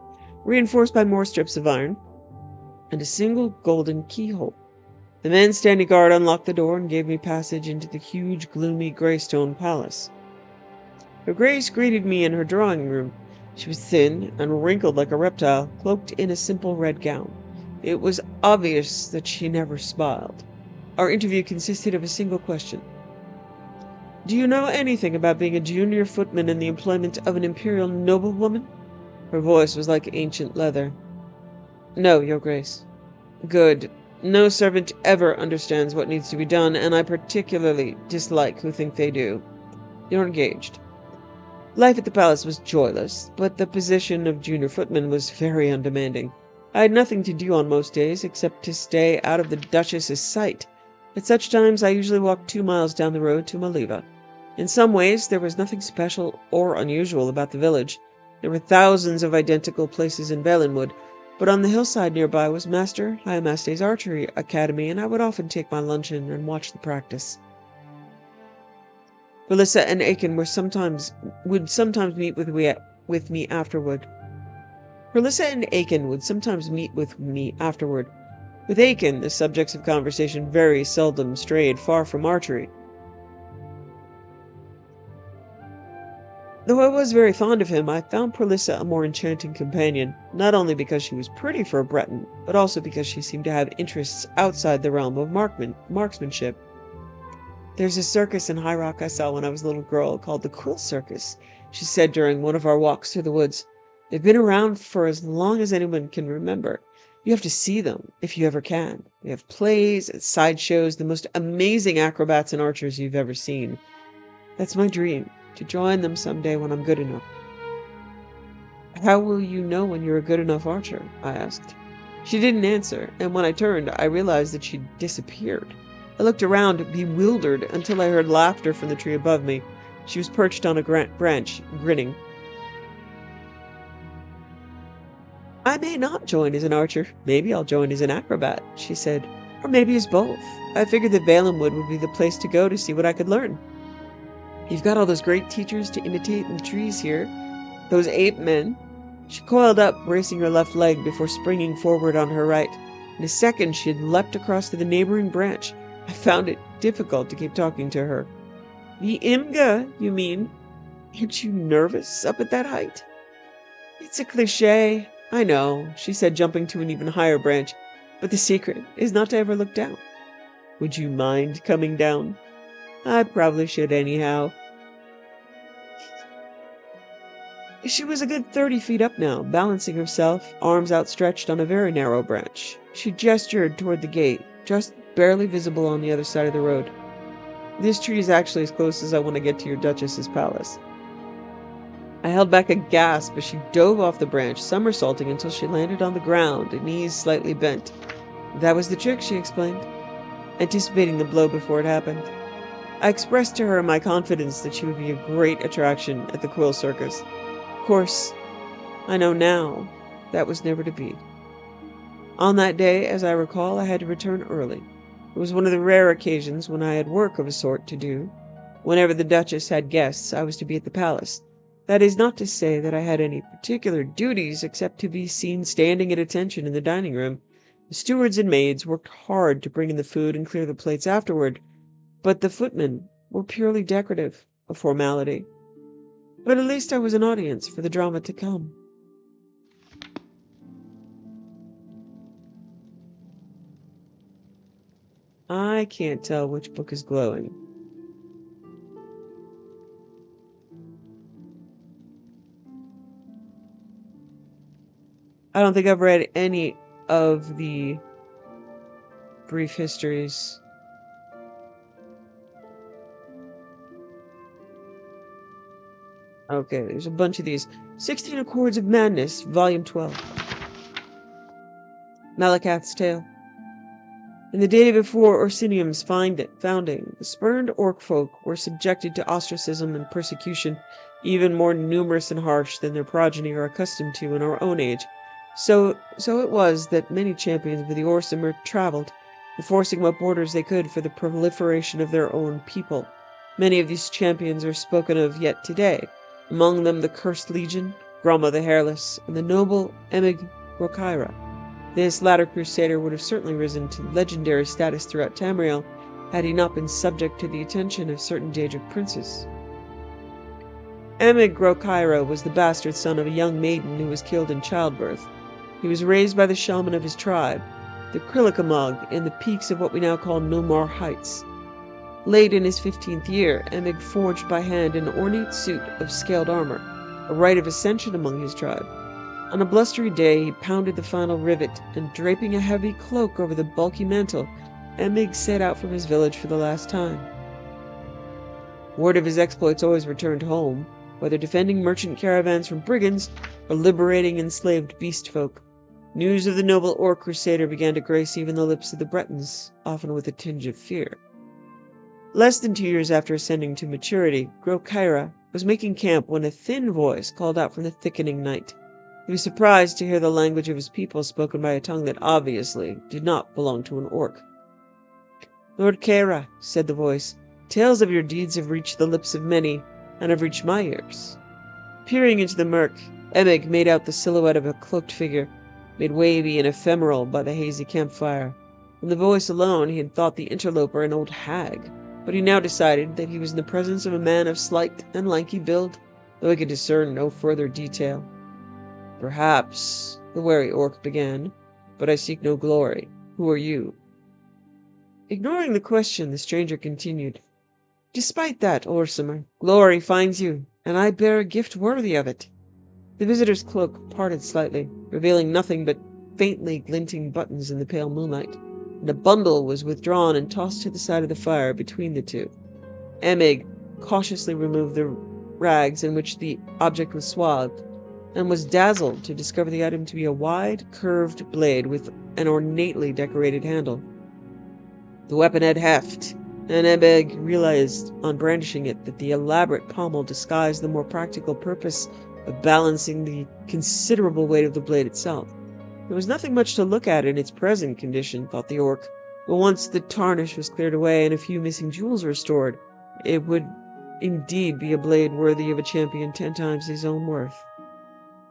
reinforced by more strips of iron, and a single golden keyhole. The man standing guard unlocked the door and gave me passage into the huge, gloomy, grey-stone palace. Her Grace greeted me in her drawing room. She was thin and wrinkled like a reptile, cloaked in a simple red gown. It was obvious that she never smiled. Our interview consisted of a single question. Do you know anything about being a junior footman in the employment of an imperial noblewoman? Her voice was like ancient leather. No, Your Grace. Good. No servant ever understands what needs to be done, and I particularly dislike who think they do. You're engaged. Life at the palace was joyless, but the position of junior footman was very undemanding. I had nothing to do on most days except to stay out of the Duchess's sight. At such times I usually walked 2 miles down the road to Maliva. In some ways there was nothing special or unusual about the village. There were thousands of identical places in Valenwood, but on the hillside nearby was Master Hyomaste's archery academy, and I would often take my luncheon and watch the practice. Melissa and Aiken would sometimes meet with me afterward. With Aiken, the subjects of conversation very seldom strayed far from archery. Though I was very fond of him, I found Perlissa a more enchanting companion, not only because she was pretty for a Breton, but also because she seemed to have interests outside the realm of marksmanship. There's a circus in High Rock I saw when I was a little girl called the Quill Circus, she said during one of our walks through the woods. They've been around for as long as anyone can remember. You have to see them, if you ever can. They have plays and sideshows, the most amazing acrobats and archers you've ever seen. That's my dream, to join them someday when I'm good enough. How will you know when you're a good enough archer? I asked. She didn't answer, and when I turned, I realized that she'd disappeared. I looked around, bewildered, until I heard laughter from the tree above me. She was perched on a branch, grinning. I may not join as an archer. Maybe I'll join as an acrobat, she said. Or maybe it's both. I figured that Valenwood would be the place to go to see what I could learn. You've got all those great teachers to imitate in the trees here. Those ape men. She coiled up, bracing her left leg before springing forward on her right. In a second, she had leapt across to the neighboring branch. I found it difficult to keep talking to her. The Imga, you mean? Aren't you nervous up at that height? It's a cliché, I know, she said, jumping to an even higher branch. But the secret is not to ever look down. Would you mind coming down? I probably should anyhow. She was a good 30 feet up now, balancing herself, arms outstretched on a very narrow branch. She gestured toward the gate, just barely visible on the other side of the road. This tree is actually as close as I want to get to your Duchess's palace. I held back a gasp as she dove off the branch, somersaulting until she landed on the ground, knees slightly bent. That was the trick, she explained, anticipating the blow before it happened. I expressed to her my confidence that she would be a great attraction at the Quill Circus. Of course, I know now that was never to be. On that day, as I recall, I had to return early. It was one of the rare occasions when I had work of a sort to do. Whenever the Duchess had guests, I was to be at the palace. That is not to say that I had any particular duties except to be seen standing at attention in the dining room. The stewards and maids worked hard to bring in the food and clear the plates afterward, but the footmen were purely decorative, a formality. But at least I was an audience for the drama to come. I can't tell which book is glowing. I don't think I've read any of the brief histories. Okay, there's a bunch of these. 16 Accords of Madness, Volume 12. Malakath's Tale. In the day before Orsinium's founding, the spurned orc folk were subjected to ostracism and persecution, even more numerous and harsh than their progeny are accustomed to in our own age. So it was that many champions of the Orsimer traveled, enforcing what borders they could for the proliferation of their own people. Many of these champions are spoken of yet today, among them the Cursed Legion, Gromma the Hairless, and the noble Emig Rokaira. This latter crusader would have certainly risen to legendary status throughout Tamriel had he not been subject to the attention of certain Daedric princes. Emig Rokaira was the bastard son of a young maiden who was killed in childbirth. He was raised by the shaman of his tribe, the Krilikamog, in the peaks of what we now call Nomar Heights. Late in his 15th year, Emig forged by hand an ornate suit of scaled armor, a rite of ascension among his tribe. On a blustery day, he pounded the final rivet, and draping a heavy cloak over the bulky mantle, Emig set out from his village for the last time. Word of his exploits always returned home, whether defending merchant caravans from brigands or liberating enslaved beast folk. News of the noble Orc Crusader began to grace even the lips of the Bretons, often with a tinge of fear. Less than 2 years after ascending to maturity, Grokaira was making camp when a thin voice called out from the thickening night. He was surprised to hear the language of his people spoken by a tongue that obviously did not belong to an orc. "Lord Kaira," said the voice, "tales of your deeds have reached the lips of many, and have reached my ears." Peering into the murk, Emig made out the silhouette of a cloaked figure, made wavy and ephemeral by the hazy campfire. From the voice alone he had thought the interloper an old hag, but he now decided that he was in the presence of a man of slight and lanky build, though he could discern no further detail. "Perhaps," the wary orc began, "but I seek no glory. Who are you?" Ignoring the question, the stranger continued, "Despite that, Orsimer, glory finds you, and I bear a gift worthy of it." The visitor's cloak parted slightly, revealing nothing but faintly glinting buttons in the pale moonlight, and a bundle was withdrawn and tossed to the side of the fire between the two. Emig cautiously removed the rags in which the object was swathed, and was dazzled to discover the item to be a wide, curved blade with an ornately decorated handle. The weapon had heft, and Emig realized on brandishing it that the elaborate pommel disguised the more practical purpose of balancing the considerable weight of the blade itself. There was nothing much to look at in its present condition, thought the orc, But once the tarnish was cleared away and a few missing jewels restored, it would indeed be a blade worthy of a champion 10 times his own worth.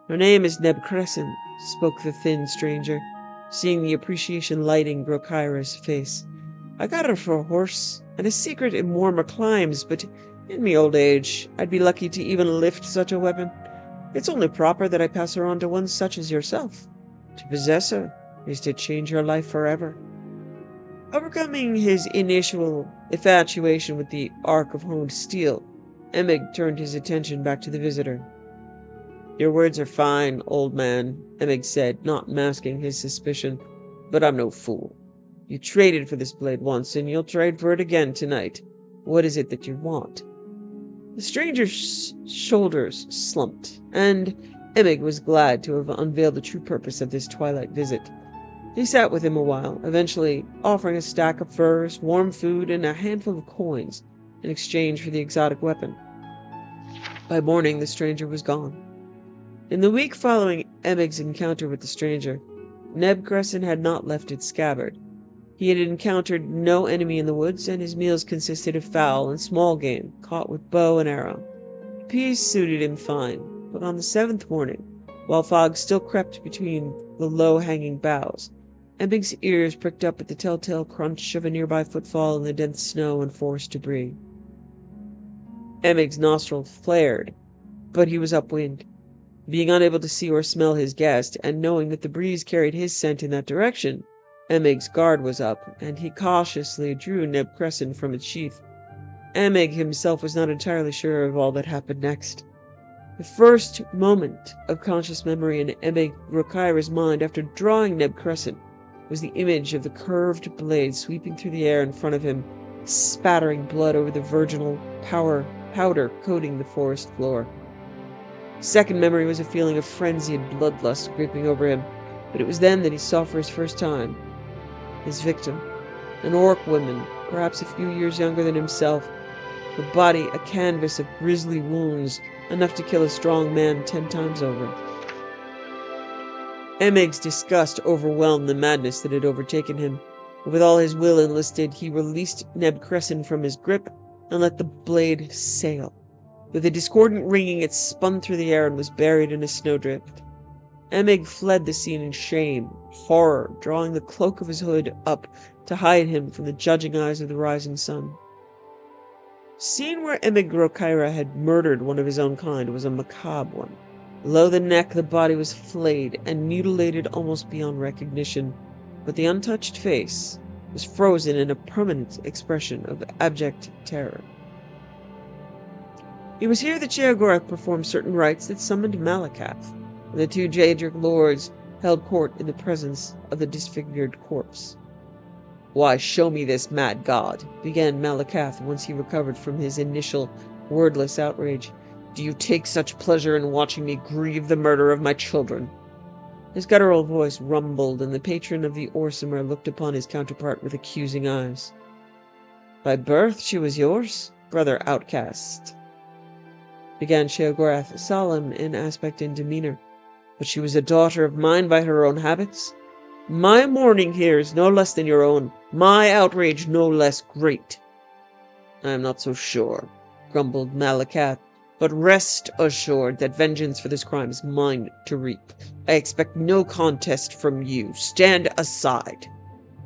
"Her name is Neb Crescent," spoke the thin stranger, seeing the appreciation lighting Grokaira's face. "I got her for a horse, and a secret in warmer climes, but in me old age, I'd be lucky to even lift such a weapon. It's only proper that I pass her on to one such as yourself. To possess her is to change her life forever." Overcoming his initial infatuation with the arc of honed steel, Emig turned his attention back to the visitor. "Your words are fine, old man," Emig said, not masking his suspicion, "but I'm no fool. You traded for this blade once, and you'll trade for it again tonight. What is it that you want?" The stranger's shoulders slumped, and Emig was glad to have unveiled the true purpose of this twilight visit. He sat with him a while, eventually offering a stack of furs, warm food, and a handful of coins in exchange for the exotic weapon. By morning, the stranger was gone. In the week following Emig's encounter with the stranger, Neb Crescent had not left its scabbard. He had encountered no enemy in the woods, and his meals consisted of fowl and small game, caught with bow and arrow. Peace suited him fine, but on the 7th morning, while fog still crept between the low-hanging boughs, Emig's ears pricked up at the telltale crunch of a nearby footfall in the dense snow and forest debris. Emig's nostrils flared, but he was upwind. Being unable to see or smell his guest, and knowing that the breeze carried his scent in that direction, Emig's guard was up, and he cautiously drew Neb Crescent from its sheath. Emig himself was not entirely sure of all that happened next. The first moment of conscious memory in Emig Grokaira's mind after drawing Neb Crescent was the image of the curved blade sweeping through the air in front of him, spattering blood over the virginal powder coating the forest floor. Second memory was a feeling of frenzied bloodlust creeping over him, but it was then that he saw for his first time his victim, an orc woman, perhaps a few years younger than himself, her body a canvas of grisly wounds, enough to kill a strong man 10 times over. Emig's disgust overwhelmed the madness that had overtaken him. With all his will enlisted, he released Neb Crescent from his grip and let the blade sail. With a discordant ringing, it spun through the air and was buried in a snowdrift. Emig fled the scene in shame, horror, drawing the cloak of his hood up to hide him from the judging eyes of the rising sun. The scene where Emig Grokaira had murdered one of his own kind was a macabre one. Below the neck, the body was flayed and mutilated almost beyond recognition, but the untouched face was frozen in a permanent expression of abject terror. It was here that Sheogorath performed certain rites that summoned Malakath, and the 2 Jaedric lords held court in the presence of the disfigured corpse. "Why, show me this mad god," began Malakath once he recovered from his initial wordless outrage. "Do you take such pleasure in watching me grieve the murder of my children?" His guttural voice rumbled, and the patron of the Orsimer looked upon his counterpart with accusing eyes. "By birth she was yours, brother outcast," began Sheogorath, solemn in aspect and demeanor. "But she was a daughter of mine by her own habits. My mourning here is no less than your own, my outrage no less great." "I am not so sure," grumbled Malakath, "but rest assured that vengeance for this crime is mine to reap. I expect no contest from you. Stand aside."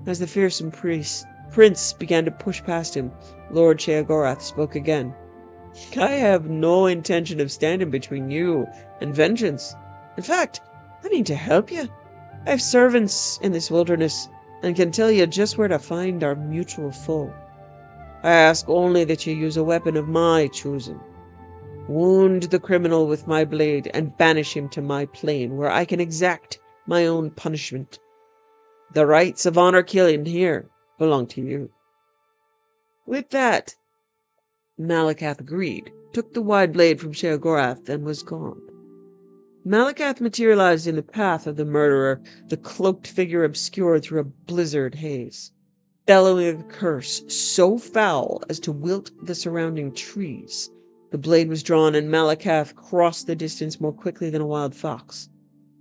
As the fearsome prince began to push past him, Lord Sheogorath spoke again. "I have no intention of standing between you and vengeance. In fact, I mean to help you. I have servants in this wilderness, and can tell you just where to find our mutual foe. I ask only that you use a weapon of my choosing. Wound the criminal with my blade, and banish him to my plane, where I can exact my own punishment. The rights of honor killing here belong to you." With that, Malakath agreed, took the wide blade from Sheogorath, and was gone. Malakath materialized in the path of the murderer, the cloaked figure obscured through a blizzard haze. Bellowing a curse so foul as to wilt the surrounding trees, the blade was drawn, and Malakath crossed the distance more quickly than a wild fox.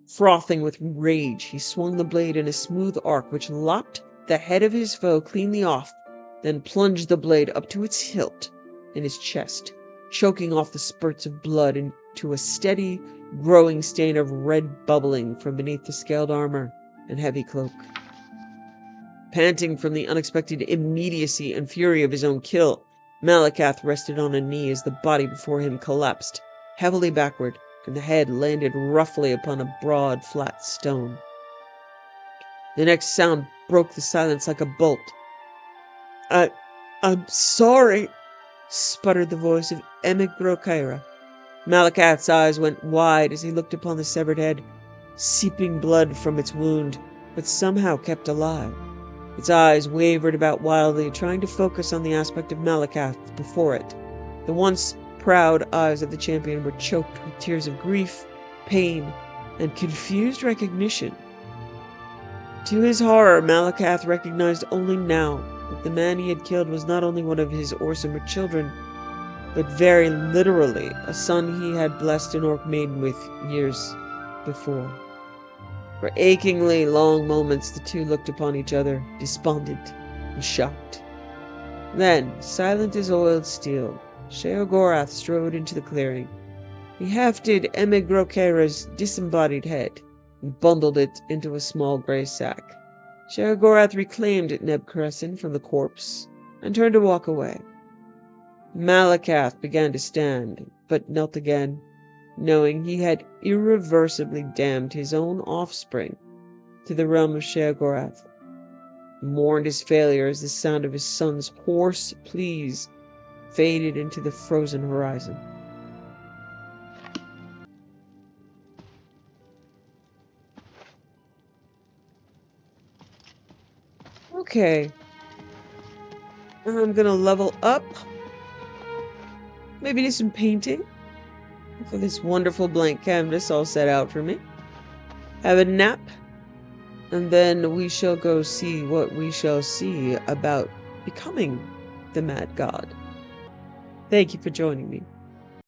Frothing with rage, he swung the blade in a smooth arc which lopped the head of his foe cleanly off, then plunged the blade up to its hilt in his chest, choking off the spurts of blood into a steady, growing stain of red bubbling from beneath the scaled armor and heavy cloak. Panting from the unexpected immediacy and fury of his own kill, Malakath rested on a knee as the body before him collapsed heavily backward, and the head landed roughly upon a broad, flat stone. The next sound broke the silence like a bolt. I'm sorry, sputtered the voice of Emigrokaira. Malakath's eyes went wide as he looked upon the severed head, seeping blood from its wound, but somehow kept alive. Its eyes wavered about wildly, trying to focus on the aspect of Malakath before it. The once proud eyes of the champion were choked with tears of grief, pain, and confused recognition. To his horror, Malakath recognized only now that the man he had killed was not only one of his Orsimer children, but very literally a son he had blessed an orc maiden with years before. For achingly long moments the two looked upon each other, despondent and shocked. Then, silent as oiled steel, Sheogorath strode into the clearing. He hefted Emigrokaira's disembodied head and bundled it into a small grey sack. Sheogorath reclaimed Nebkaresin from the corpse and turned to walk away. Malakath began to stand, but knelt again, knowing he had irreversibly damned his own offspring to the realm of Sheogorath. He mourned his failure as the sound of his son's hoarse pleas faded into the frozen horizon. Okay. I'm gonna level up. Maybe do some painting for this wonderful blank canvas all set out for me. Have a nap. And then we shall go see what we shall see about becoming the Mad God. Thank you for joining me.